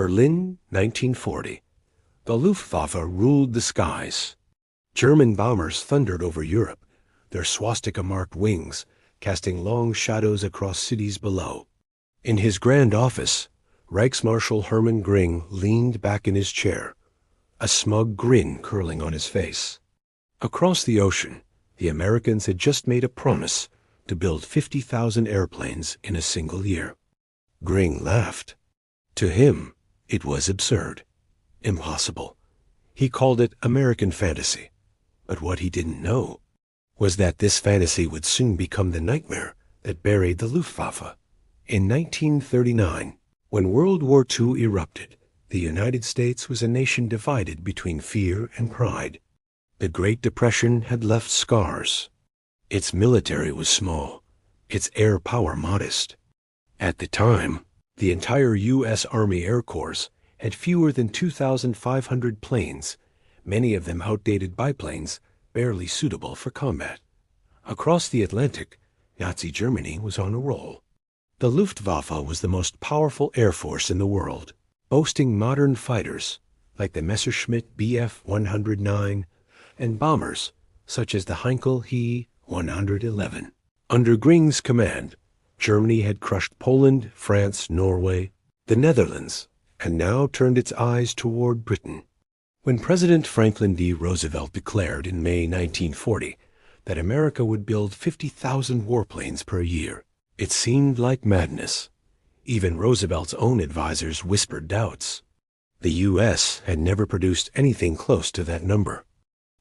Berlin, 1940. The Luftwaffe ruled the skies. German bombers thundered over Europe, their swastika-marked wings casting long shadows across cities below. In his grand office, Reichsmarshal Hermann Göring leaned back in his chair, a smug grin curling on his face. Across the ocean, the Americans had just made a promise to build 50,000 airplanes in a single year. Göring laughed. To him, it was absurd, impossible. He called it American fantasy. But what he didn't know was that this fantasy would soon become the nightmare that buried the Luftwaffe. In 1939, when World War II erupted, the United States was a nation divided between fear and pride. The Great Depression had left scars. Its military was small, its air power modest. At the time, the entire U.S. Army Air Corps had fewer than 2,500 planes, many of them outdated biplanes, barely suitable for combat. Across the Atlantic, Nazi Germany was on a roll. The Luftwaffe was the most powerful air force in the world, boasting modern fighters like the Messerschmitt Bf 109 and bombers such as the Heinkel He 111. Under Göring's command, Germany had crushed Poland, France, Norway, the Netherlands, and now turned its eyes toward Britain. When President Franklin D. Roosevelt declared in May 1940 that America would build 50,000 warplanes per year, it seemed like madness. Even Roosevelt's own advisors whispered doubts. The U.S. had never produced anything close to that number.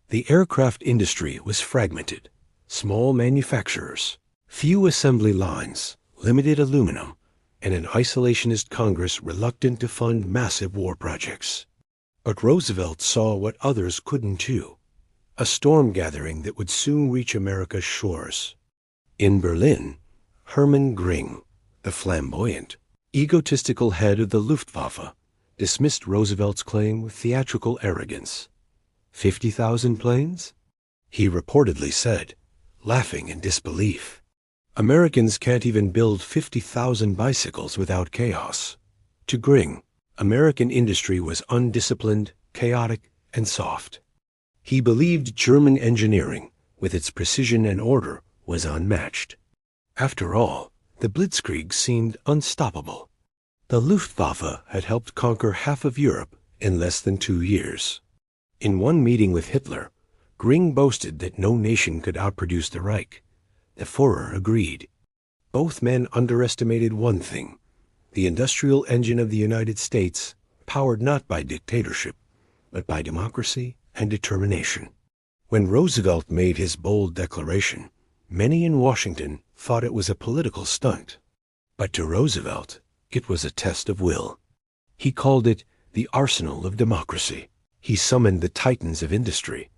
The aircraft industry was fragmented. Small manufacturers, few assembly lines, limited aluminum, and an isolationist Congress reluctant to fund massive war projects. But Roosevelt saw what others couldn't too, a storm gathering that would soon reach America's shores. In Berlin, Hermann Göring, the flamboyant, egotistical head of the Luftwaffe, dismissed Roosevelt's claim with theatrical arrogance. 50,000 planes? He reportedly said, laughing in disbelief. Americans can't even build 50,000 bicycles without chaos. To Göring, American industry was undisciplined, chaotic, and soft. He believed German engineering, with its precision and order, was unmatched. After all, the Blitzkrieg seemed unstoppable. The Luftwaffe had helped conquer half of Europe in less than 2 years. In one meeting with Hitler, Göring boasted that no nation could outproduce the Reich. The Führer agreed. Both men underestimated one thing: the industrial engine of the United States, powered not by dictatorship, but by democracy and determination. When Roosevelt made his bold declaration, many in Washington thought it was a political stunt. But to Roosevelt, it was a test of will. He called it the arsenal of democracy. He summoned the titans of industry: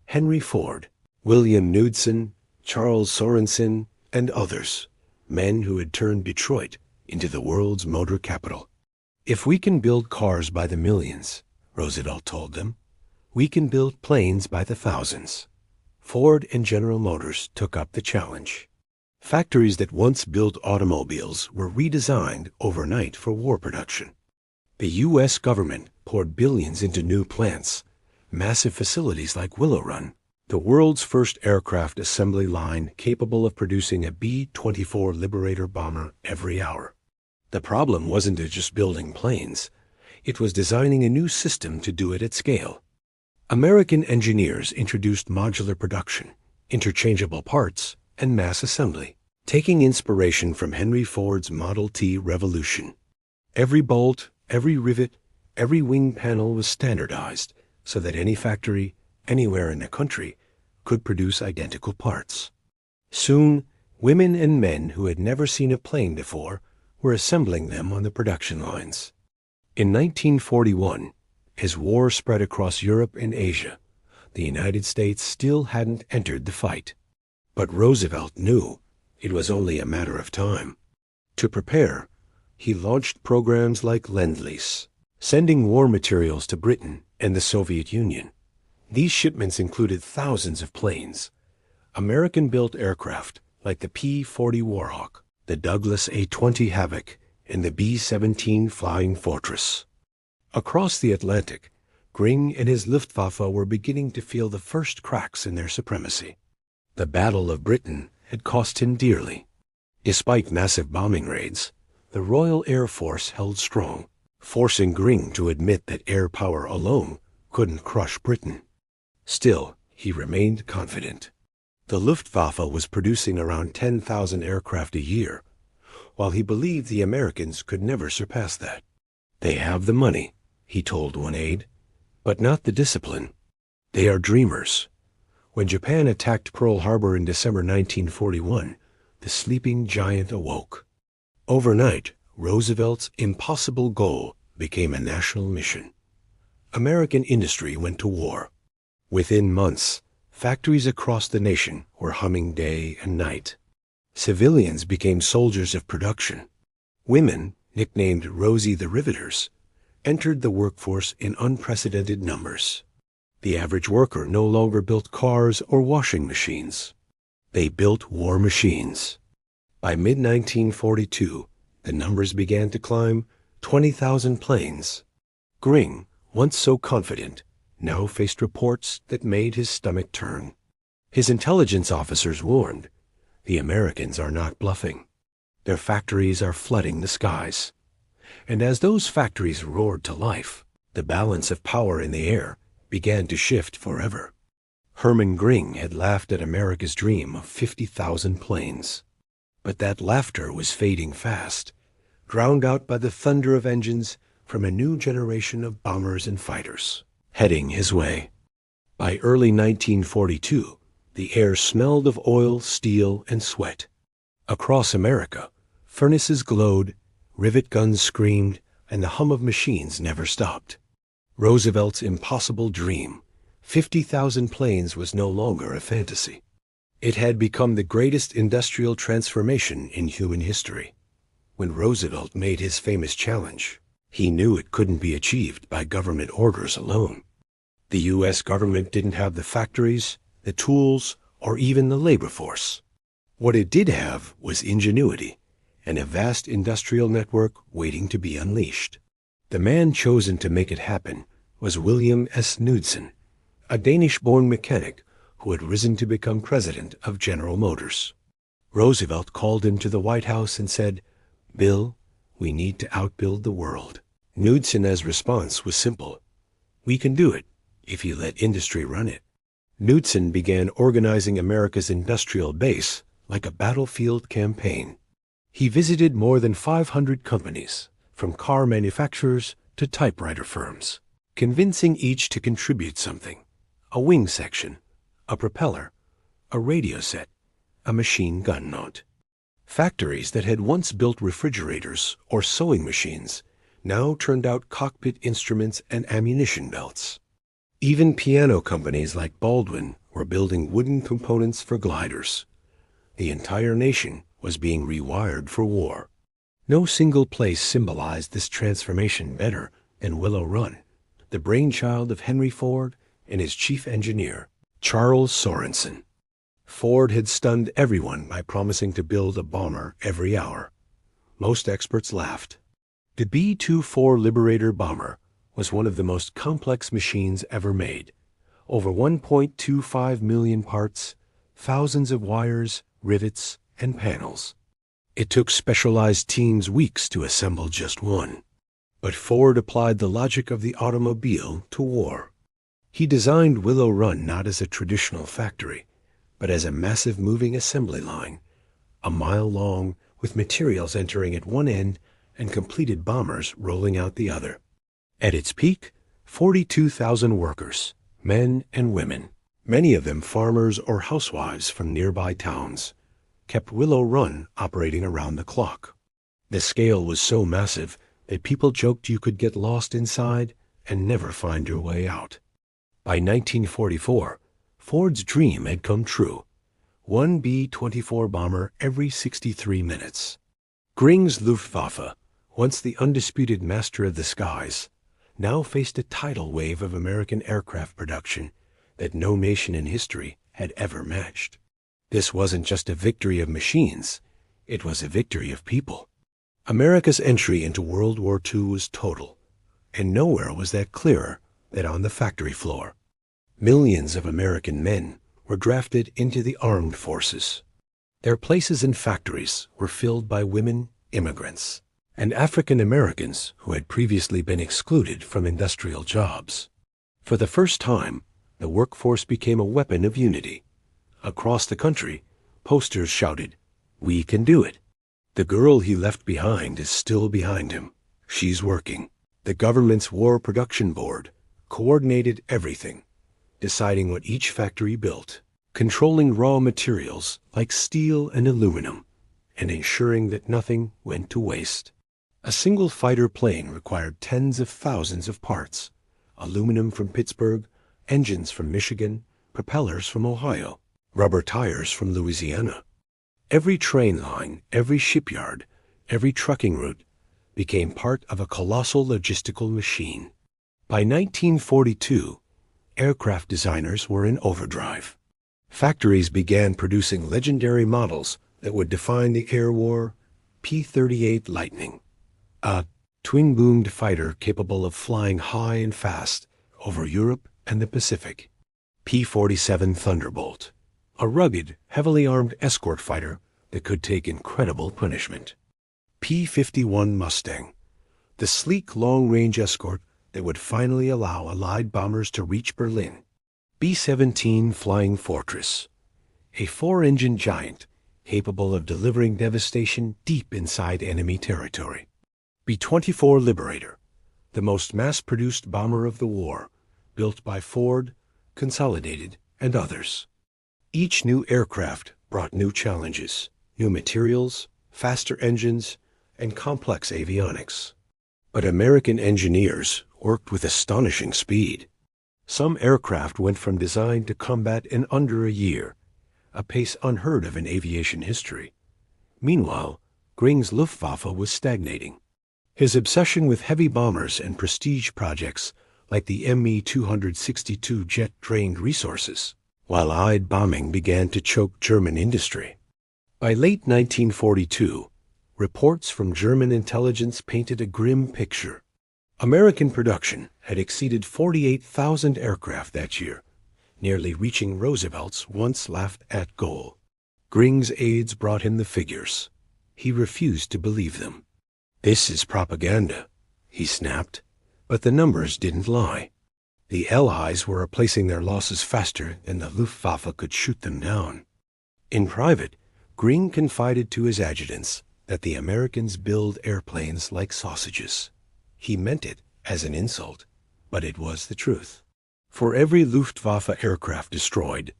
Henry Ford, William Knudsen, Charles Sorensen, and others, men who had turned Detroit into the world's motor capital. If we can build cars by the millions, Roosevelt told them, we can build planes by the thousands. Ford and General Motors took up the challenge. Factories that once built automobiles were redesigned overnight for war production. The U.S. government poured billions into new plants, massive facilities like Willow Run, the world's first aircraft assembly line capable of producing a B-24 Liberator bomber every hour. The problem wasn't just building planes. It was designing a new system to do it at scale. American engineers introduced modular production, interchangeable parts, and mass assembly, taking inspiration from Henry Ford's Model T revolution. Every bolt, every rivet, every wing panel was standardized so that any factory, anywhere in the country, could produce identical parts. Soon, women and men who had never seen a plane before were assembling them on the production lines. In 1941, as war spread across Europe and Asia, the United States still hadn't entered the fight. But Roosevelt knew it was only a matter of time. To prepare, he launched programs like Lend-Lease, sending war materials to Britain and the Soviet Union. These shipments included thousands of planes, American-built aircraft like the P-40 Warhawk, the Douglas A-20 Havoc, and the B-17 Flying Fortress. Across the Atlantic, Göring and his Luftwaffe were beginning to feel the first cracks in their supremacy. The Battle of Britain had cost him dearly. Despite massive bombing raids, the Royal Air Force held strong, forcing Göring to admit that air power alone couldn't crush Britain. Still, he remained confident. The Luftwaffe was producing around 10,000 aircraft a year, while he believed the Americans could never surpass that. "They have the money," he told one aide, "but not the discipline. They are dreamers." When Japan attacked Pearl Harbor in December 1941, the sleeping giant awoke. Overnight, Roosevelt's impossible goal became a national mission. American industry went to war. Within months, factories across the nation were humming day and night. Civilians became soldiers of production. Women, nicknamed Rosie the Riveters, entered the workforce in unprecedented numbers. The average worker no longer built cars or washing machines. They built war machines. By mid-1942, the numbers began to climb 20,000 planes. Göring, once so confident, now faced reports that made his stomach turn. His intelligence officers warned, "The Americans are not bluffing. Their factories are flooding the skies." And as those factories roared to life, the balance of power in the air began to shift forever. Hermann Göring had laughed at America's dream of 50,000 planes. But that laughter was fading fast, drowned out by the thunder of engines from a new generation of bombers and fighters heading his way. By early 1942, the air smelled of oil, steel, and sweat. Across America, furnaces glowed, rivet guns screamed, and the hum of machines never stopped. Roosevelt's impossible dream, 50,000 planes, was no longer a fantasy. It had become the greatest industrial transformation in human history. When Roosevelt made his famous challenge, he knew it couldn't be achieved by government orders alone. The U.S. government didn't have the factories, the tools, or even the labor force. What it did have was ingenuity and a vast industrial network waiting to be unleashed. The man chosen to make it happen was William S. Knudsen, a Danish-born mechanic who had risen to become president of General Motors. Roosevelt called him to the White House and said, "Bill, we need to outbuild the world." Knudsen's response was simple: "We can do it if you let industry run it." Knudsen began organizing America's industrial base like a battlefield campaign. He visited more than 500 companies, from car manufacturers to typewriter firms, convincing each to contribute something: a wing section, a propeller, a radio set, a machine gun mount. Factories that had once built refrigerators or sewing machines now turned out cockpit instruments and ammunition belts. Even piano companies like Baldwin were building wooden components for gliders. The entire nation was being rewired for war. No single place symbolized this transformation better than Willow Run, the brainchild of Henry Ford and his chief engineer, Charles Sorensen. Ford had stunned everyone by promising to build a bomber every hour. Most experts laughed. The B-24 Liberator bomber was one of the most complex machines ever made. Over 1.25 million parts, thousands of wires, rivets, and panels. It took specialized teams weeks to assemble just one. But Ford applied the logic of the automobile to war. He designed Willow Run not as a traditional factory, but as a massive moving assembly line, a mile long, with materials entering at one end and completed bombers rolling out the other. At its peak, 42,000 workers, men and women, many of them farmers or housewives from nearby towns, kept Willow Run operating around the clock. The scale was so massive that people joked you could get lost inside and never find your way out. By 1944, Ford's dream had come true: one B-24 bomber every 63 minutes. Göring's Luftwaffe, once the undisputed master of the skies, now faced a tidal wave of American aircraft production that no nation in history had ever matched. This wasn't just a victory of machines, it was a victory of people. America's entry into World War II was total. And nowhere was that clearer than on the factory floor. Millions of American men were drafted into the armed forces. Their places in factories were filled by women, immigrants, and African Americans who had previously been excluded from industrial jobs. For the first time, the workforce became a weapon of unity. Across the country, posters shouted, "We can do it." The girl he left behind is still behind him. She's working. The government's War Production Board coordinated everything, deciding what each factory built, controlling raw materials like steel and aluminum, and ensuring that nothing went to waste. A single fighter plane required tens of thousands of parts: aluminum from Pittsburgh, engines from Michigan, propellers from Ohio, rubber tires from Louisiana. Every train line, every shipyard, every trucking route became part of a colossal logistical machine. By 1942, aircraft designers were in overdrive. Factories began producing legendary models that would define the air war: P-38 Lightning, a twin-boomed fighter capable of flying high and fast over Europe and the Pacific; P-47 Thunderbolt, a rugged, heavily armed escort fighter that could take incredible punishment; P-51 Mustang, the sleek long-range escort that would finally allow Allied bombers to reach Berlin; B-17 Flying Fortress, a four-engine giant capable of delivering devastation deep inside enemy territory; B-24 Liberator, the most mass-produced bomber of the war, built by Ford, Consolidated, and others. Each new aircraft brought new challenges, new materials, faster engines, and complex avionics. But American engineers worked with astonishing speed. Some aircraft went from design to combat in under a year, a pace unheard of in aviation history. Meanwhile, Göring's Luftwaffe was stagnating. His obsession with heavy bombers and prestige projects like the Me-262 jet drained resources, while Allied bombing began to choke German industry. By late 1942, reports from German intelligence painted a grim picture. American production had exceeded 48,000 aircraft that year, nearly reaching Roosevelt's once laughed-at goal. Göring's aides brought him the figures. He refused to believe them. "This is propaganda," he snapped, but the numbers didn't lie. The Allies were replacing their losses faster than the Luftwaffe could shoot them down. In private, Göring confided to his adjutants that the Americans build airplanes like sausages. He meant it as an insult, but it was the truth. For every Luftwaffe aircraft destroyed,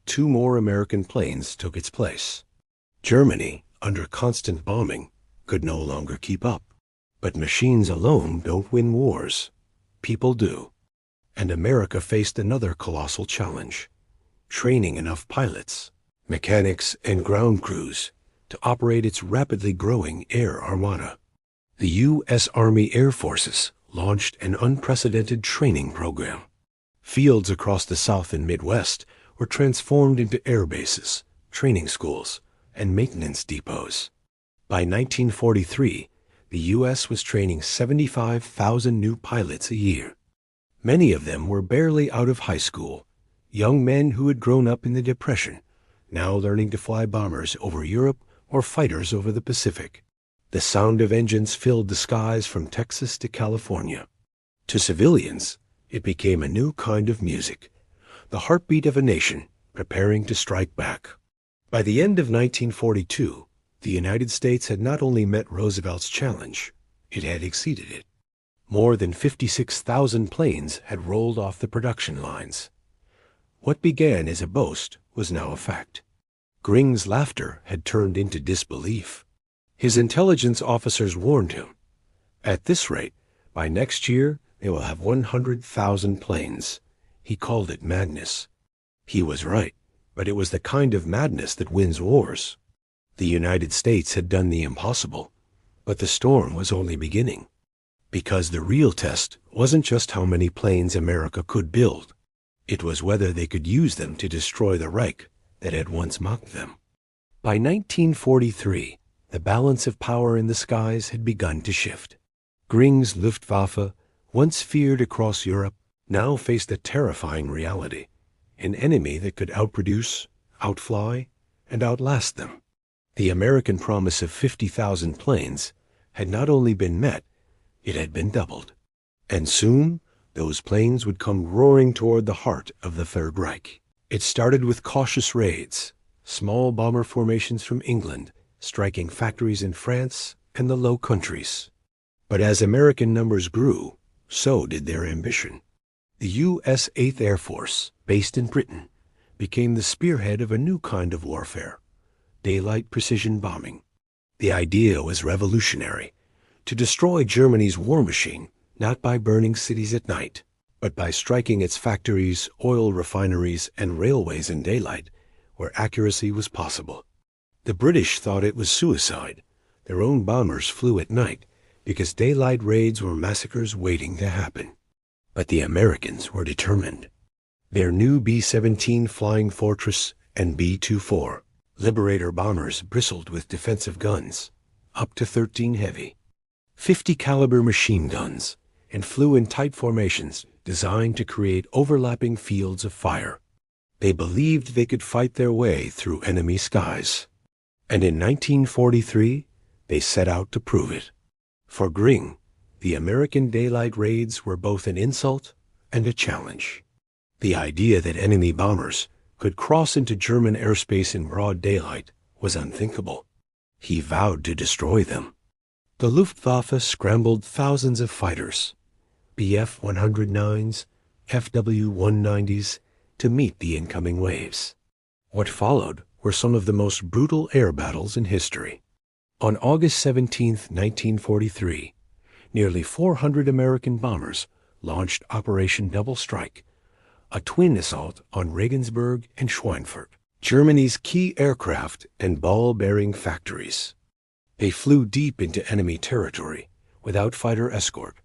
2 more American planes took its place. Germany, under constant bombing, could no longer keep up. But machines alone don't win wars. People do. And America faced another colossal challenge: training enough pilots, mechanics, and ground crews to operate its rapidly growing air armada. The U.S. Army Air Forces launched an unprecedented training program. Fields across the South and Midwest were transformed into air bases, training schools, and maintenance depots. By 1943, the U.S. was training 75,000 new pilots a year. Many of them were barely out of high school, young men who had grown up in the Depression, now learning to fly bombers over Europe or fighters over the Pacific. The sound of engines filled the skies from Texas to California. To civilians, it became a new kind of music, the heartbeat of a nation preparing to strike back. By the end of 1942, the United States had not only met Roosevelt's challenge, it had exceeded it. More than 56,000 planes had rolled off the production lines. What began as a boast was now a fact. Göring's laughter had turned into disbelief. His intelligence officers warned him, "At this rate, by next year they will have 100,000 planes." He called it madness. He was right, but it was the kind of madness that wins wars. The United States had done the impossible, but the storm was only beginning. Because the real test wasn't just how many planes America could build. It was whether they could use them to destroy the Reich that had once mocked them. By 1943, the balance of power in the skies had begun to shift. Göring's Luftwaffe once feared across Europe, now faced a terrifying reality, an enemy that could outproduce, outfly, and outlast them. The American promise of 50,000 planes had not only been met, it had been doubled. And soon, those planes would come roaring toward the heart of the Third Reich. It started with cautious raids, small bomber formations from England, striking factories in France and the Low Countries. But as American numbers grew, so did their ambition. The U.S. 8th Air Force, based in Britain, became the spearhead of a new kind of warfare, daylight precision bombing. The idea was revolutionary: to destroy Germany's war machine, not by burning cities at night, but by striking its factories, oil refineries, and railways in daylight, where accuracy was possible. The British thought it was suicide. Their own bombers flew at night, because daylight raids were massacres waiting to happen. But the Americans were determined. Their new B-17 Flying Fortress and B-24 Liberator bombers bristled with defensive guns, up to 13 heavy, 50 caliber machine guns, and flew in tight formations designed to create overlapping fields of fire. They believed they could fight their way through enemy skies. And in 1943, they set out to prove it. For Göring, the American daylight raids were both an insult and a challenge. The idea that enemy bombers could cross into German airspace in broad daylight was unthinkable. He vowed to destroy them. The Luftwaffe scrambled thousands of fighters, Bf-109s, FW-190s, to meet the incoming waves. What followed were some of the most brutal air battles in history. On August 17, 1943, nearly 400 American bombers launched Operation Double Strike, a twin assault on Regensburg and Schweinfurt, Germany's key aircraft and ball-bearing factories. They flew deep into enemy territory without fighter escort,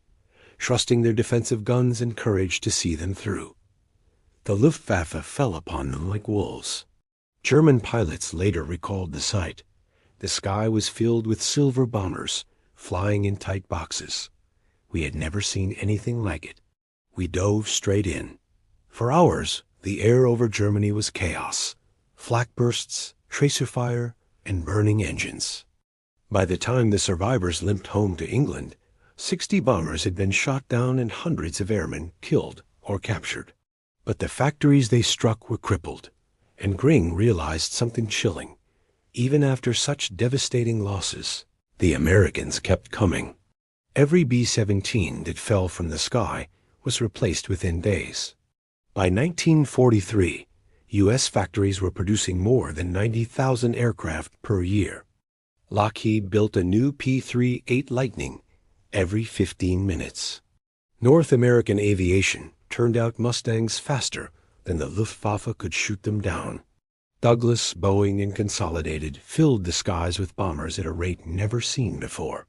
trusting their defensive guns and courage to see them through. The Luftwaffe fell upon them like wolves. German pilots later recalled the sight. The sky was filled with silver bombers, flying in tight boxes. We had never seen anything like it. We dove straight in. For hours, the air over Germany was chaos. Flak bursts, tracer fire, and burning engines. By the time the survivors limped home to England, 60 bombers had been shot down and hundreds of airmen killed or captured. But the factories they struck were crippled, and Göring realized something chilling. Even after such devastating losses, the Americans kept coming. Every B-17 that fell from the sky was replaced within days. By 1943, U.S. factories were producing more than 90,000 aircraft per year. Lockheed built a new P-38 Lightning every 15 minutes. North American aviation turned out Mustangs faster than the Luftwaffe could shoot them down. Douglas, Boeing, and Consolidated filled the skies with bombers at a rate never seen before.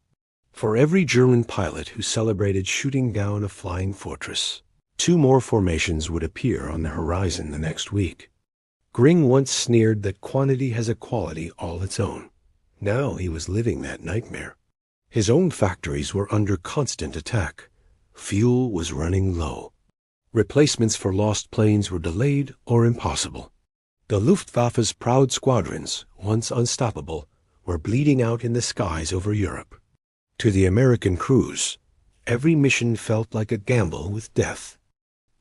For every German pilot who celebrated shooting down a flying fortress, 2 more formations would appear on the horizon the next week. Göring once sneered that quantity has a quality all its own. Now he was living that nightmare. His own factories were under constant attack. Fuel was running low. Replacements for lost planes were delayed or impossible. The Luftwaffe's proud squadrons, once unstoppable, were bleeding out in the skies over Europe. To the American crews, every mission felt like a gamble with death.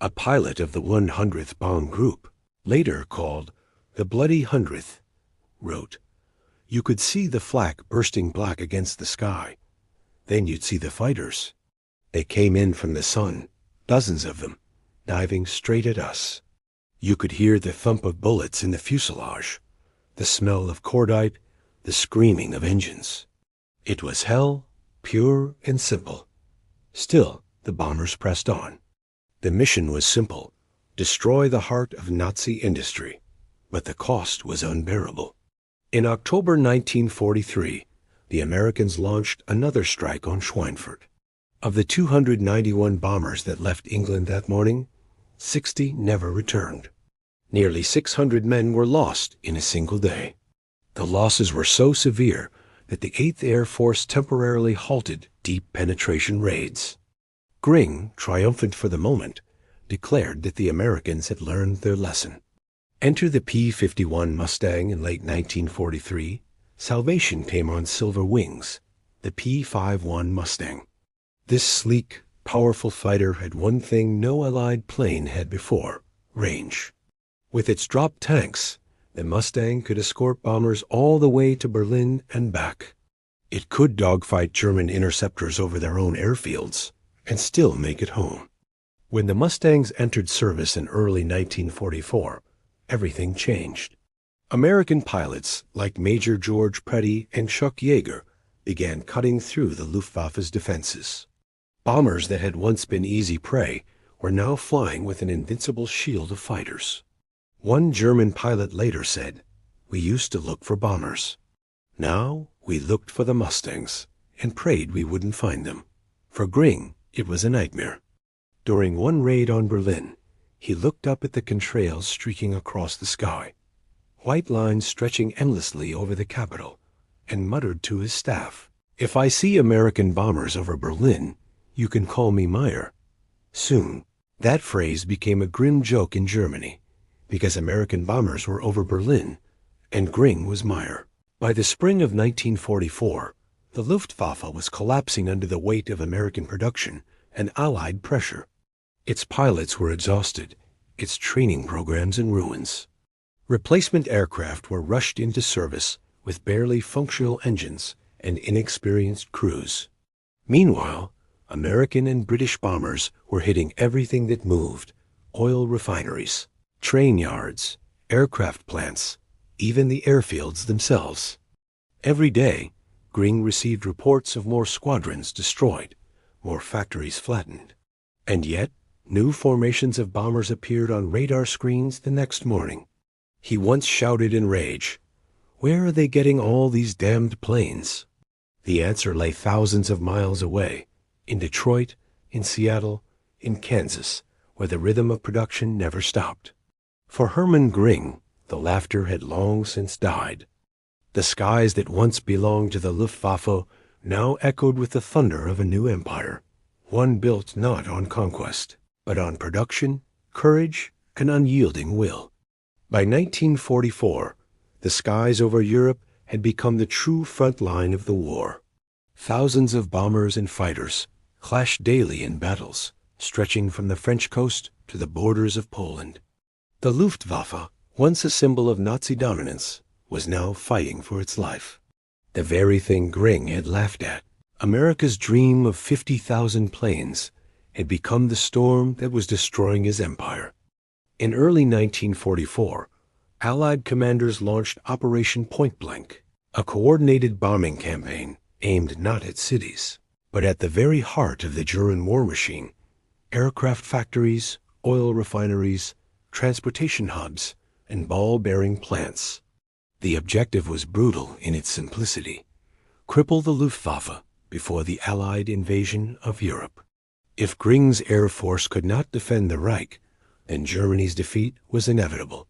A pilot of the 100th Bomb Group, later called the Bloody 100th, wrote, "You could see the flak bursting black against the sky. Then you'd see the fighters. They came in from the sun, dozens of them, diving straight at us. You could hear the thump of bullets in the fuselage, the smell of cordite, the screaming of engines. It was hell, pure and simple." Still, the bombers pressed on. The mission was simple: destroy the heart of Nazi industry, but the cost was unbearable. In October 1943, the Americans launched another strike on Schweinfurt. Of the 291 bombers that left England that morning, 60 never returned. Nearly 600 men were lost in a single day. The losses were so severe that the 8th Air Force temporarily halted deep penetration raids. Göring, triumphant for the moment, declared that the Americans had learned their lesson. Enter the P-51 Mustang in late 1943. Salvation came on silver wings, the P-51 Mustang. This sleek, powerful fighter had one thing no Allied plane had before: range. With its drop tanks, the Mustang could escort bombers all the way to Berlin and back. It could dogfight German interceptors over their own airfields and still make it home. When the Mustangs entered service in early 1944, everything changed. American pilots like Major George Preddy and Chuck Yeager began cutting through the Luftwaffe's defenses. Bombers that had once been easy prey were now flying with an invincible shield of fighters. One German pilot later said, "We used to look for bombers. Now we looked for the Mustangs and prayed we wouldn't find them." For Göring, it was a nightmare. During one raid on Berlin, he looked up at the contrails streaking across the sky, white lines stretching endlessly over the capital, and muttered to his staff, "If I see American bombers over Berlin, you can call me Meyer." Soon, that phrase became a grim joke in Germany, because American bombers were over Berlin, and Göring was Meyer. By the spring of 1944, the Luftwaffe was collapsing under the weight of American production and Allied pressure. Its pilots were exhausted, its training programs in ruins. Replacement aircraft were rushed into service with barely functional engines and inexperienced crews. Meanwhile, American and British bombers were hitting everything that moved: oil refineries, train yards, aircraft plants, even the airfields themselves. Every day, Göring received reports of more squadrons destroyed, more factories flattened. And yet, new formations of bombers appeared on radar screens the next morning. He once shouted in rage, "Where are they getting all these damned planes?" The answer lay thousands of miles away, in Detroit, in Seattle, in Kansas, where the rhythm of production never stopped. For Hermann Göring, the laughter had long since died. The skies that once belonged to the Luftwaffe now echoed with the thunder of a new empire, one built not on conquest, but on production, courage, and unyielding will. By 1944, the skies over Europe had become the true front line of the war. Thousands of bombers and fighters clashed daily in battles, stretching from the French coast to the borders of Poland. The Luftwaffe, once a symbol of Nazi dominance, was now fighting for its life. The very thing Göring had laughed at, America's dream of 50,000 planes, had become the storm that was destroying his empire. In early 1944, Allied commanders launched Operation Point Blank, a coordinated bombing campaign aimed not at cities, but at the very heart of the German war machine: aircraft factories, oil refineries, transportation hubs, and ball-bearing plants. The objective was brutal in its simplicity: cripple the Luftwaffe before the Allied invasion of Europe. If Göring's air force could not defend the Reich, then Germany's defeat was inevitable.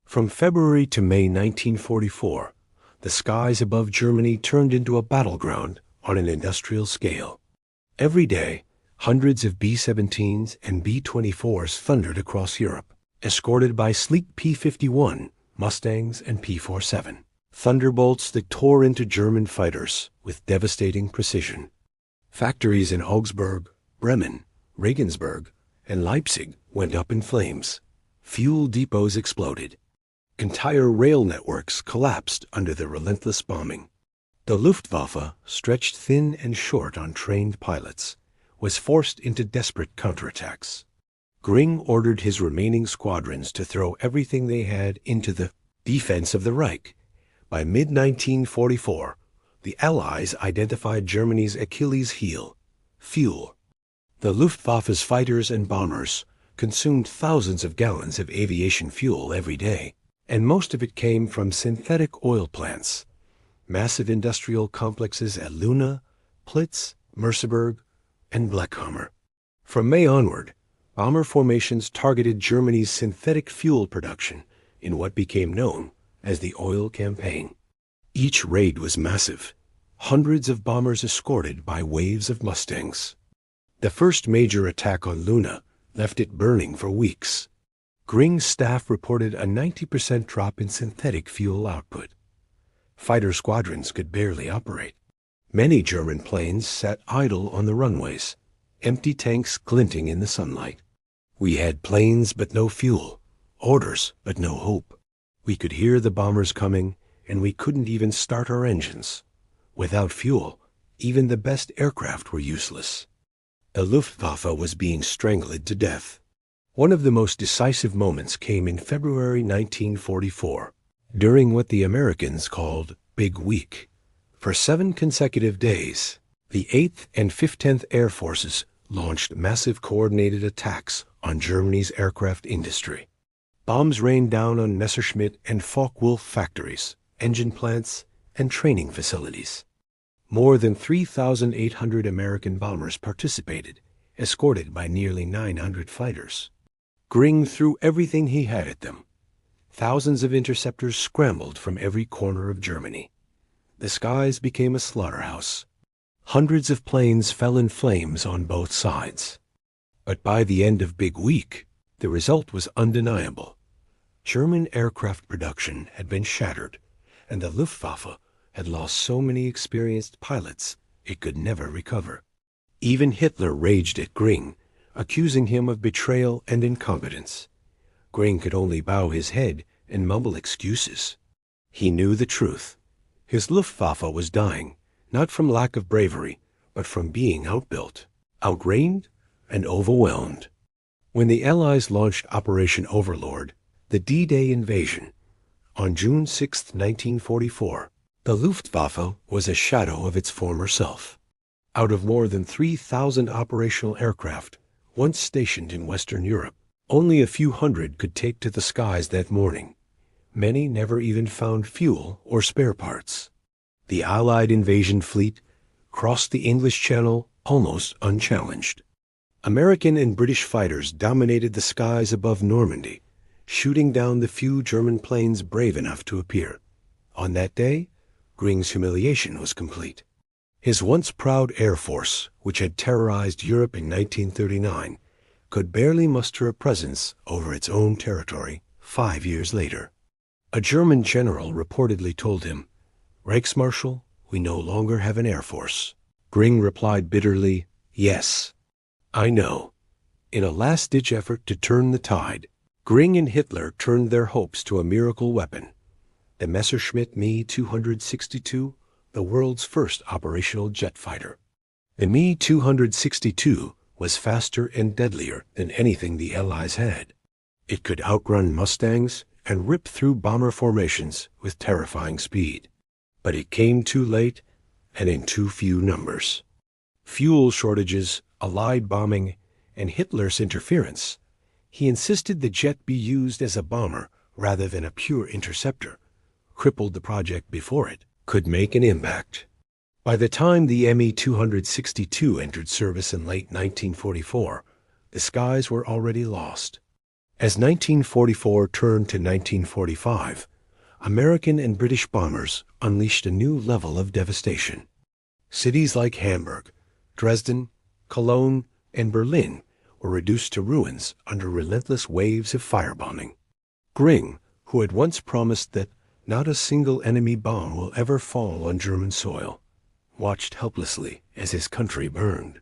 From February to May 1944, the skies above Germany turned into a battleground on an industrial scale. Every day, hundreds of B-17s and B-24s thundered across Europe, escorted by sleek P-51 Mustangs and P-47, thunderbolts that tore into German fighters with devastating precision. Factories in Augsburg, Bremen, Regensburg, and Leipzig went up in flames. Fuel depots exploded. Entire rail networks collapsed under the relentless bombing. The Luftwaffe, stretched thin and short on trained pilots, was forced into desperate counterattacks. Göring ordered his remaining squadrons to throw everything they had into the defense of the Reich. By mid-1944, the Allies identified Germany's Achilles heel: fuel. The Luftwaffe's fighters and bombers consumed thousands of gallons of aviation fuel every day, and most of it came from synthetic oil plants, massive industrial complexes at Luna, Plitz, Merseburg, and Blechhammer. From May onward, bomber formations targeted Germany's synthetic fuel production in what became known as the Oil Campaign. Each raid was massive, hundreds of bombers escorted by waves of Mustangs. The first major attack on Luna left it burning for weeks. Göring's staff reported a 90% drop in synthetic fuel output. Fighter squadrons could barely operate. Many German planes sat idle on the runways, empty tanks glinting in the sunlight. We had planes but no fuel, orders but no hope. We could hear the bombers coming, and we couldn't even start our engines. Without fuel, even the best aircraft were useless. The Luftwaffe was being strangled to death. One of the most decisive moments came in February 1944, during what the Americans called Big Week. For 7 consecutive days, the 8th and 15th Air Forces launched massive coordinated attacks on Germany's aircraft industry. Bombs rained down on Messerschmitt and Focke-Wulf factories, engine plants, and training facilities. More than 3,800 American bombers participated, escorted by nearly 900 fighters. Göring threw everything he had at them. Thousands of interceptors scrambled from every corner of Germany. The skies became a slaughterhouse. Hundreds of planes fell in flames on both sides. But by the end of Big Week, the result was undeniable. German aircraft production had been shattered, and the Luftwaffe had lost so many experienced pilots it could never recover. Even Hitler raged at Göring, accusing him of betrayal and incompetence. Göring could only bow his head and mumble excuses. He knew the truth. His Luftwaffe was dying, not from lack of bravery, but from being outbuilt, outtrained, and overwhelmed. When the Allies launched Operation Overlord, the D-Day invasion, on June 6, 1944, the Luftwaffe was a shadow of its former self. Out of more than 3,000 operational aircraft once stationed in Western Europe, only a few hundred could take to the skies that morning. Many never even found fuel or spare parts. The Allied invasion fleet crossed the English Channel almost unchallenged. American and British fighters dominated the skies above Normandy, shooting down the few German planes brave enough to appear. On that day, Göring's humiliation was complete. His once proud Air Force, which had terrorized Europe in 1939, could barely muster a presence over its own territory 5 years later. A German general reportedly told him, "Reichsmarschall, we no longer have an Air Force." Göring replied bitterly, "Yes, I know." In a last-ditch effort to turn the tide, Göring and Hitler turned their hopes to a miracle weapon, the Messerschmitt Me-262, the world's first operational jet fighter. The Me-262 was faster and deadlier than anything the Allies had. It could outrun Mustangs and rip through bomber formations with terrifying speed. But it came too late and in too few numbers. Fuel shortages, Allied bombing, and Hitler's interference. He insisted the jet be used as a bomber rather than a pure interceptor, crippled the project before it could make an impact. By the time the Me-262 entered service in late 1944, the skies were already lost. As 1944 turned to 1945, American and British bombers unleashed a new level of devastation. Cities like Hamburg, Dresden, Cologne, and Berlin were reduced to ruins under relentless waves of firebombing. Göring, who had once promised that not a single enemy bomb will ever fall on German soil, watched helplessly as his country burned.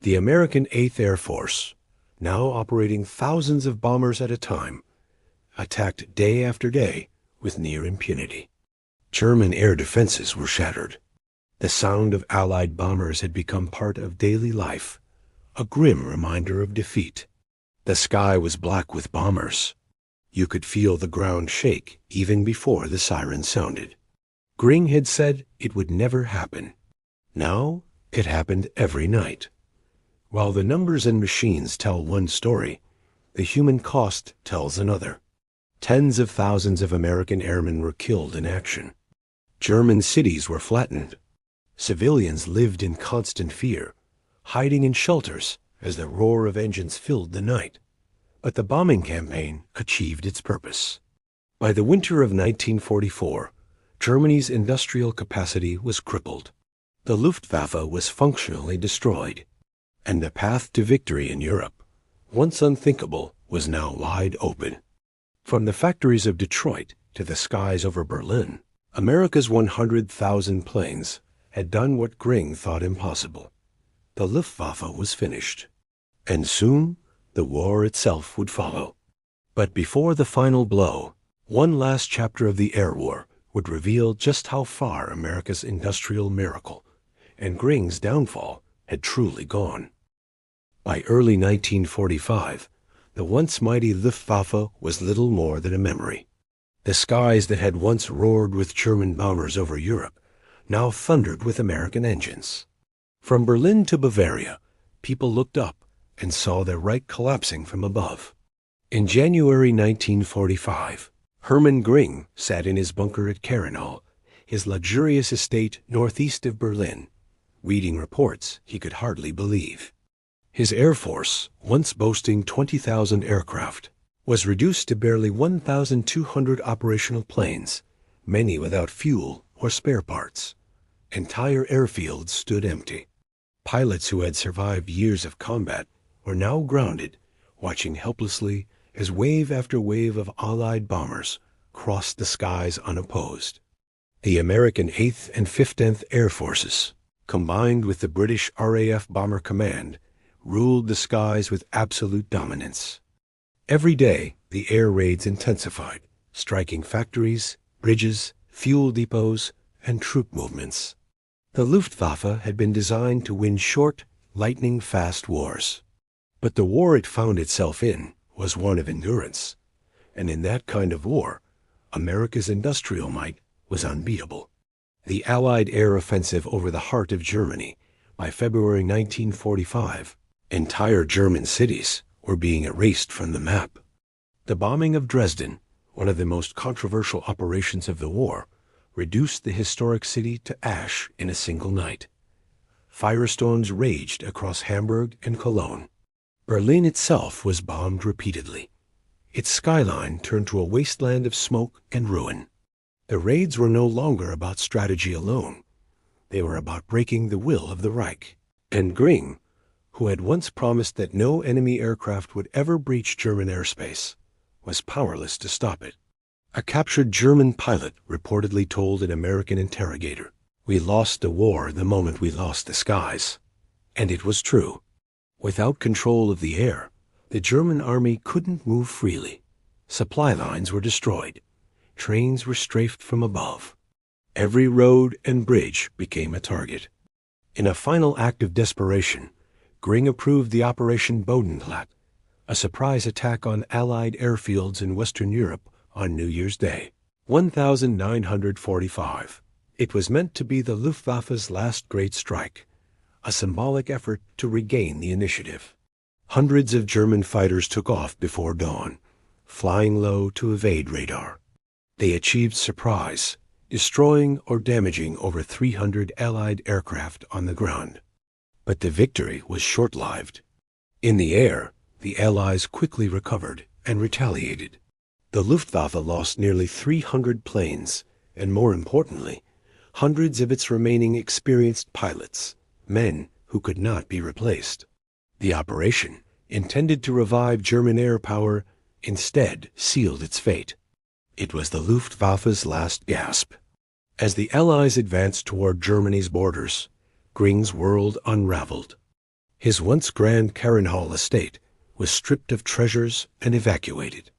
The American 8th Air Force, now operating thousands of bombers at a time, attacked day after day with near impunity. German air defenses were shattered. The sound of Allied bombers had become part of daily life, a grim reminder of defeat. The sky was black with bombers. You could feel the ground shake even before the siren sounded. Göring had said it would never happen. Now it happened every night. While the numbers and machines tell one story, the human cost tells another. Tens of thousands of American airmen were killed in action. German cities were flattened. Civilians lived in constant fear, hiding in shelters as the roar of engines filled the night. But the bombing campaign achieved its purpose. By the winter of 1944, Germany's industrial capacity was crippled. The Luftwaffe was functionally destroyed. And the path to victory in Europe, once unthinkable, was now wide open. From the factories of Detroit to the skies over Berlin, America's 100,000 planes had done what Göring thought impossible. The Luftwaffe was finished, and soon the war itself would follow. But before the final blow, one last chapter of the air war would reveal just how far America's industrial miracle and Göring's downfall had truly gone. By early 1945, the once mighty Luftwaffe was little more than a memory. The skies that had once roared with German bombers over Europe now thundered with American engines. From Berlin to Bavaria, people looked up and saw their Reich collapsing from above. In January 1945, Hermann Göring sat in his bunker at Karenhall, his luxurious estate northeast of Berlin, reading reports he could hardly believe. His air force, once boasting 20,000 aircraft, was reduced to barely 1,200 operational planes, many without fuel or spare parts. Entire airfields stood empty. Pilots who had survived years of combat were now grounded, watching helplessly as wave after wave of Allied bombers crossed the skies unopposed. The American 8th and 15th Air Forces, combined with the British RAF Bomber Command, ruled the skies with absolute dominance. Every day, the air raids intensified, striking factories, bridges, fuel depots, and troop movements. The Luftwaffe had been designed to win short, lightning-fast wars. But the war it found itself in was one of endurance, and in that kind of war, America's industrial might was unbeatable. The Allied air offensive over the heart of Germany, by February 1945, entire German cities were being erased from the map. The bombing of Dresden, one of the most controversial operations of the war, reduced the historic city to ash in a single night. Firestorms raged across Hamburg and Cologne. Berlin itself was bombed repeatedly. Its skyline turned to a wasteland of smoke and ruin. The raids were no longer about strategy alone. They were about breaking the will of the Reich. And Göring, who had once promised that no enemy aircraft would ever breach German airspace, was powerless to stop it. A captured German pilot reportedly told an American interrogator, "We lost the war the moment we lost the skies." And it was true. Without control of the air, the German army couldn't move freely. Supply lines were destroyed. Trains were strafed from above. Every road and bridge became a target. In a final act of desperation, Göring approved the Operation Bodenplatte, a surprise attack on Allied airfields in Western Europe on New Year's Day, 1945. It was meant to be the Luftwaffe's last great strike, a symbolic effort to regain the initiative. Hundreds of German fighters took off before dawn, flying low to evade radar. They achieved surprise, destroying or damaging over 300 Allied aircraft on the ground. But the victory was short-lived. In the air, the Allies quickly recovered and retaliated. The Luftwaffe lost nearly 300 planes, and more importantly, hundreds of its remaining experienced pilots, men who could not be replaced. The operation, intended to revive German air power, instead sealed its fate. It was the Luftwaffe's last gasp. As the Allies advanced toward Germany's borders, Göring's world unraveled. His once grand Karenhall estate was stripped of treasures and evacuated.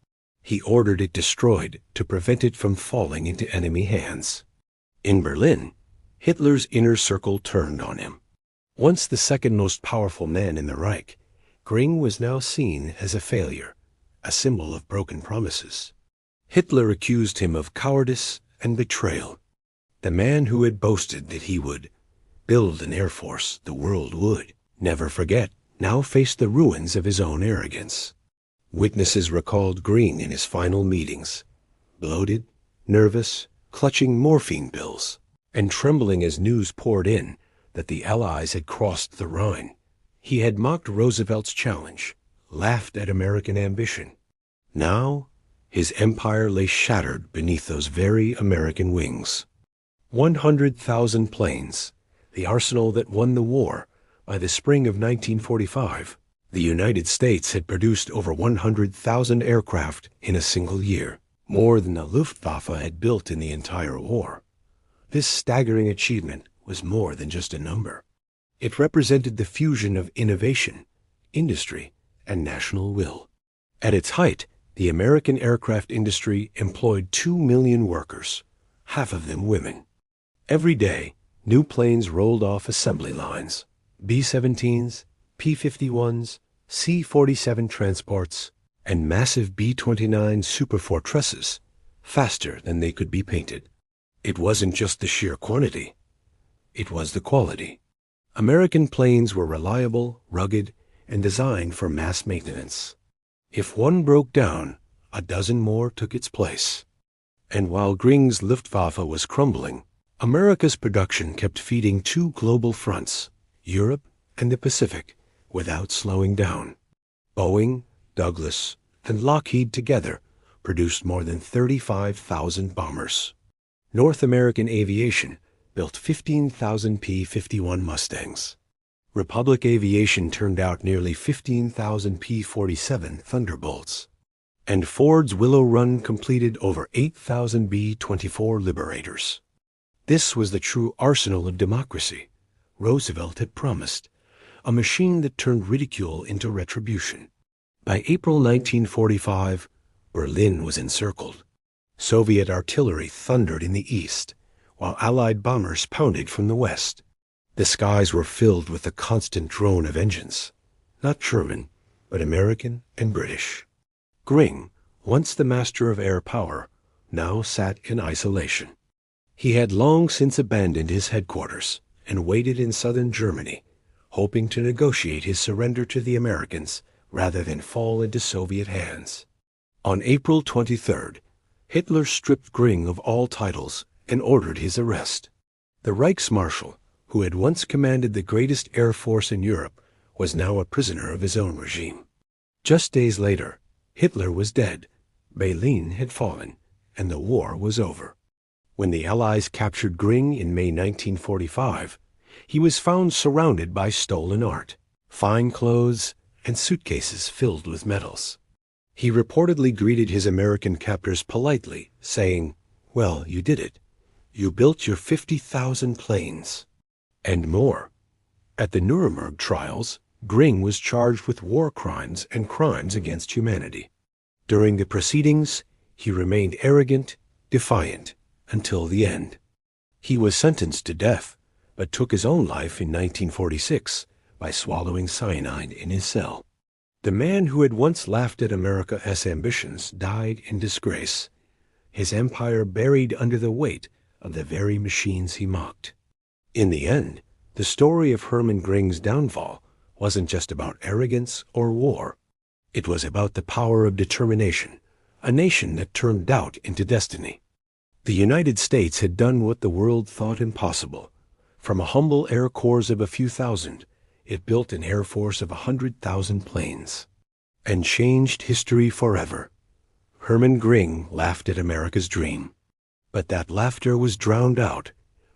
He ordered it destroyed to prevent it from falling into enemy hands. In Berlin, Hitler's inner circle turned on him. Once the second most powerful man in the Reich, Göring was now seen as a failure, a symbol of broken promises. Hitler accused him of cowardice and betrayal. The man who had boasted that he would build an air force the world would never forget now faced the ruins of his own arrogance. Witnesses recalled Göring in his final meetings, bloated, nervous, clutching morphine pills, and trembling as news poured in that the Allies had crossed the Rhine. He had mocked Roosevelt's challenge, laughed at American ambition. Now, his empire lay shattered beneath those very American wings. 100,000 planes, the arsenal that won the war, By the spring of 1945, the United States had produced over 100,000 aircraft in a single year, more than the Luftwaffe had built in the entire war. This staggering achievement was more than just a number. It represented the fusion of innovation, industry, and national will. At its height, the American aircraft industry employed 2 million workers, half of them women. Every day, new planes rolled off assembly lines. B-17s, P-51s, C-47 transports, and massive B-29 Superfortresses, faster than they could be painted. It wasn't just the sheer quantity. It was the quality. American planes were reliable, rugged, and designed for mass maintenance. If one broke down, a dozen more took its place. And while Göring's Luftwaffe was crumbling, America's production kept feeding 2 global fronts, Europe and the Pacific, without slowing down. Boeing, Douglas, and Lockheed together produced more than 35,000 bombers. North American Aviation built 15,000 P-51 Mustangs. Republic Aviation turned out nearly 15,000 P-47 Thunderbolts. And Ford's Willow Run completed over 8,000 B-24 Liberators. This was the true arsenal of democracy Roosevelt had promised, a machine that turned ridicule into retribution. By April 1945, Berlin was encircled. Soviet artillery thundered in the east, while Allied bombers pounded from the west. The skies were filled with the constant drone of engines, not German, but American and British. Göring, once the master of air power, now sat in isolation. He had long since abandoned his headquarters and waited in southern Germany, hoping to negotiate his surrender to the Americans rather than fall into Soviet hands. On April 23rd, Hitler stripped Göring of all titles and ordered his arrest. The Reichsmarshal, who had once commanded the greatest air force in Europe, was now a prisoner of his own regime. Just days later, Hitler was dead, Berlin had fallen, and the war was over. When the Allies captured Göring in May 1945, he was found surrounded by stolen art, fine clothes, and suitcases filled with medals. He reportedly greeted his American captors politely, saying, "Well, you did it. You built your 50,000 planes." And more. At the Nuremberg trials, Göring was charged with war crimes and crimes against humanity. During the proceedings, he remained arrogant, defiant, until the end. He was sentenced to death, but took his own life in 1946 by swallowing cyanide in his cell. The man who had once laughed at America's ambitions died in disgrace, his empire buried under the weight of the very machines he mocked. In the end, the story of Hermann Göring's downfall wasn't just about arrogance or war. It was about the power of determination, a nation that turned doubt into destiny. The United States had done what the world thought impossible. From a humble air corps of a few thousand, it built an air force of 100,000 planes, and changed history forever. Hermann Göring laughed at America's dream, but that laughter was drowned out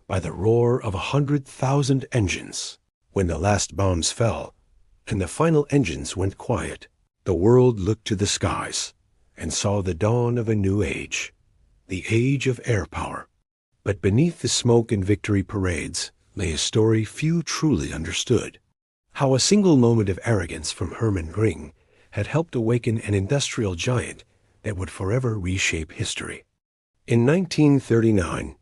by the roar of 100,000 engines. When the last bombs fell, and the final engines went quiet, the world looked to the skies and saw the dawn of a new age, the age of air power. But beneath the smoke and victory parades lay a story few truly understood. How a single moment of arrogance from Hermann Göring had helped awaken an industrial giant that would forever reshape history. In 1939,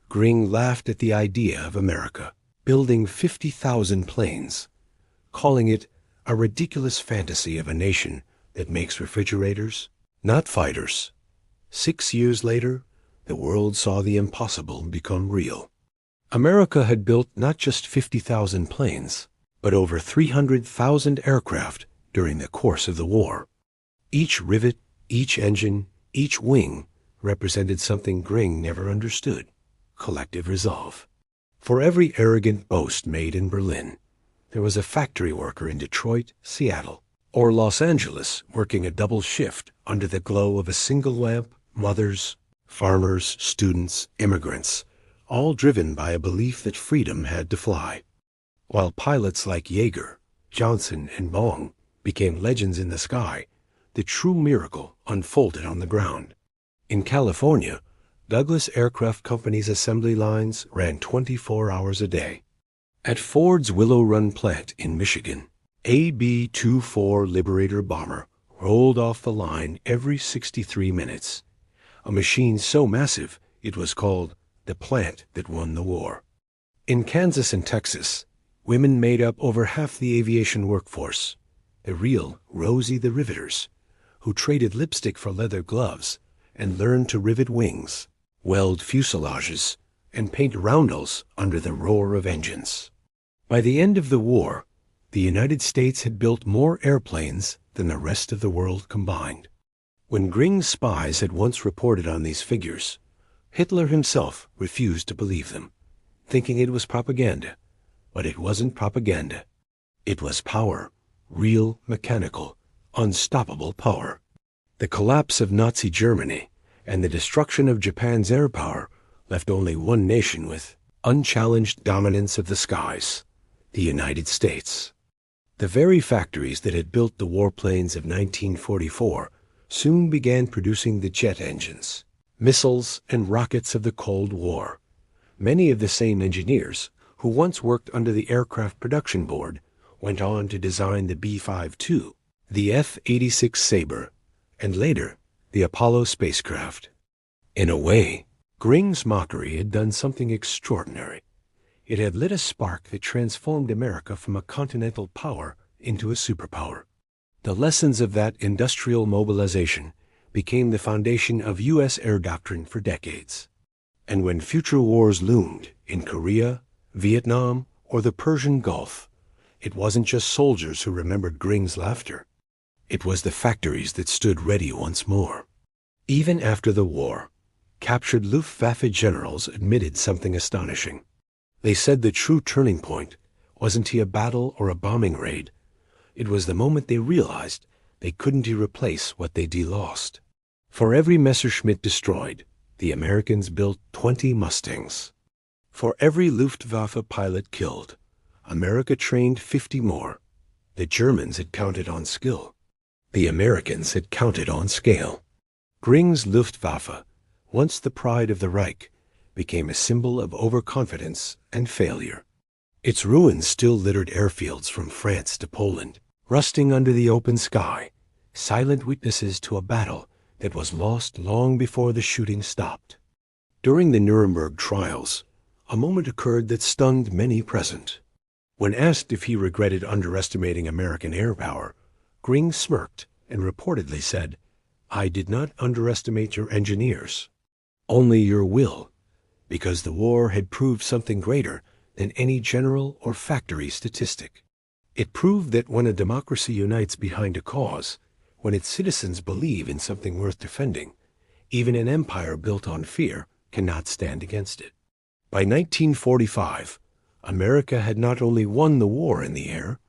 Göring laughed at the idea of America building 50,000 planes, calling it a ridiculous fantasy of a nation that makes refrigerators, not fighters. 6 years later, the world saw the impossible become real. America had built not just 50,000 planes, but over 300,000 aircraft during the course of the war. Each rivet, each engine, each wing represented something Göring never understood: collective resolve. For every arrogant boast made in Berlin, there was a factory worker in Detroit, Seattle, or Los Angeles working a double shift under the glow of a single lamp. Mothers, farmers, students, immigrants, all driven by a belief that freedom had to fly. While pilots like Yeager, Johnson, and Bong became legends in the sky, the true miracle unfolded on the ground. In California, Douglas Aircraft Company's assembly lines ran 24 hours a day. At Ford's Willow Run plant in Michigan, a B-24 Liberator bomber rolled off the line every 63 minutes, a machine so massive it was called the plant that won the war. In Kansas and Texas, women made up over half the aviation workforce, the real Rosie the Riveters, who traded lipstick for leather gloves and learned to rivet wings, weld fuselages, and paint roundels under the roar of engines. By the end of the war, the United States had built more airplanes than the rest of the world combined. When Göring's spies had once reported on these figures, Hitler himself refused to believe them, thinking it was propaganda. But it wasn't propaganda. It was power, real, mechanical, unstoppable power. The collapse of Nazi Germany and the destruction of Japan's air power left only one nation with unchallenged dominance of the skies: the United States. The very factories that had built the warplanes of 1944 soon began producing the jet engines, missiles, and rockets of the Cold War. Many of the same engineers who once worked under the Aircraft Production Board went on to design the B-52, the F-86 Sabre, and later the Apollo spacecraft. In a way, Göring's mockery had done something extraordinary. It had lit a spark that transformed America from a continental power into a superpower. The lessons of that industrial mobilization became the foundation of U.S. air doctrine for decades. And when future wars loomed in Korea, Vietnam, or the Persian Gulf, it wasn't just soldiers who remembered Göring's laughter. It was the factories that stood ready once more. Even after the war, captured Luftwaffe generals admitted something astonishing. They said the true turning point wasn't a battle or a bombing raid. It was the moment they realized they couldn't replace what they'd lost. For every Messerschmitt destroyed, the Americans built 20 Mustangs. For every Luftwaffe pilot killed, America trained 50 more. The Germans had counted on skill. The Americans had counted on scale. Göring's Luftwaffe, once the pride of the Reich, became a symbol of overconfidence and failure. Its ruins still littered airfields from France to Poland, rusting under the open sky, silent witnesses to a battle that was lost long before the shooting stopped. During the Nuremberg trials, a moment occurred that stunned many present. When asked if he regretted underestimating American air power, Göring smirked and reportedly said, "I did not underestimate your engineers, only your will, because the war had proved something greater than any general or factory statistic. It proved that when a democracy unites behind a cause, when its citizens believe in something worth defending, even an empire built on fear cannot stand against it." By 1945, America had not only won the war in the air,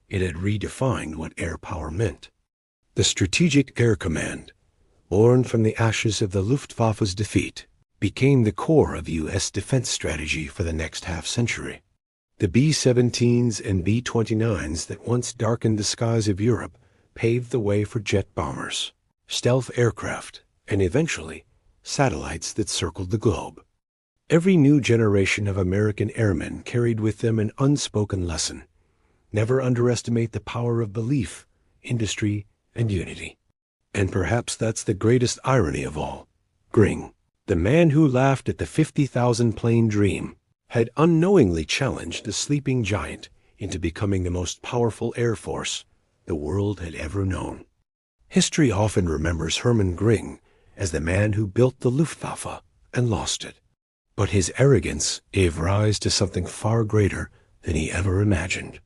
it had redefined what air power meant. The Strategic Air Command, born from the ashes of the Luftwaffe's defeat, became the core of U.S. defense strategy for the next half-century. The B-17s and B-29s that once darkened the skies of Europe paved the way for jet bombers, stealth aircraft, and eventually satellites that circled the globe. Every new generation of American airmen carried with them an unspoken lesson: never underestimate the power of belief, industry, and unity. And perhaps that's the greatest irony of all. Göring, the man who laughed at the 50,000 plane dream, had unknowingly challenged the sleeping giant into becoming the most powerful air force the world had ever known. History often remembers Hermann Göring as the man who built the Luftwaffe and lost it. But his arrogance gave rise to something far greater than he ever imagined.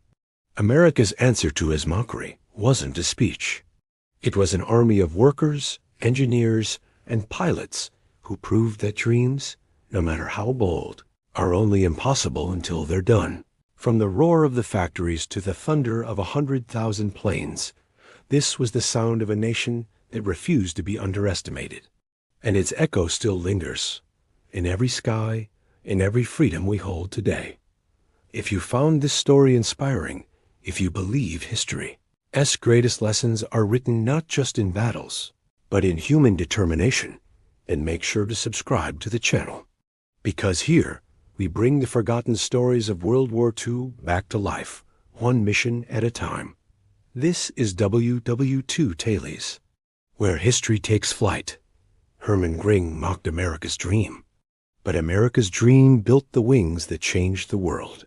America's answer to his mockery wasn't a speech. It was an army of workers, engineers, and pilots who proved that dreams, no matter how bold, are only impossible until they're done. From the roar of the factories to the thunder of 100,000 planes, this was the sound of a nation that refused to be underestimated. And its echo still lingers in every sky, in every freedom we hold today. If you found this story inspiring, if you believe history's greatest lessons are written not just in battles, but in human determination, then make sure to subscribe to the channel. Because here, we bring the forgotten stories of World War II back to life, one mission at a time. This is WW2 Tales, where history takes flight. Hermann Göring mocked America's dream, but America's dream built the wings that changed the world.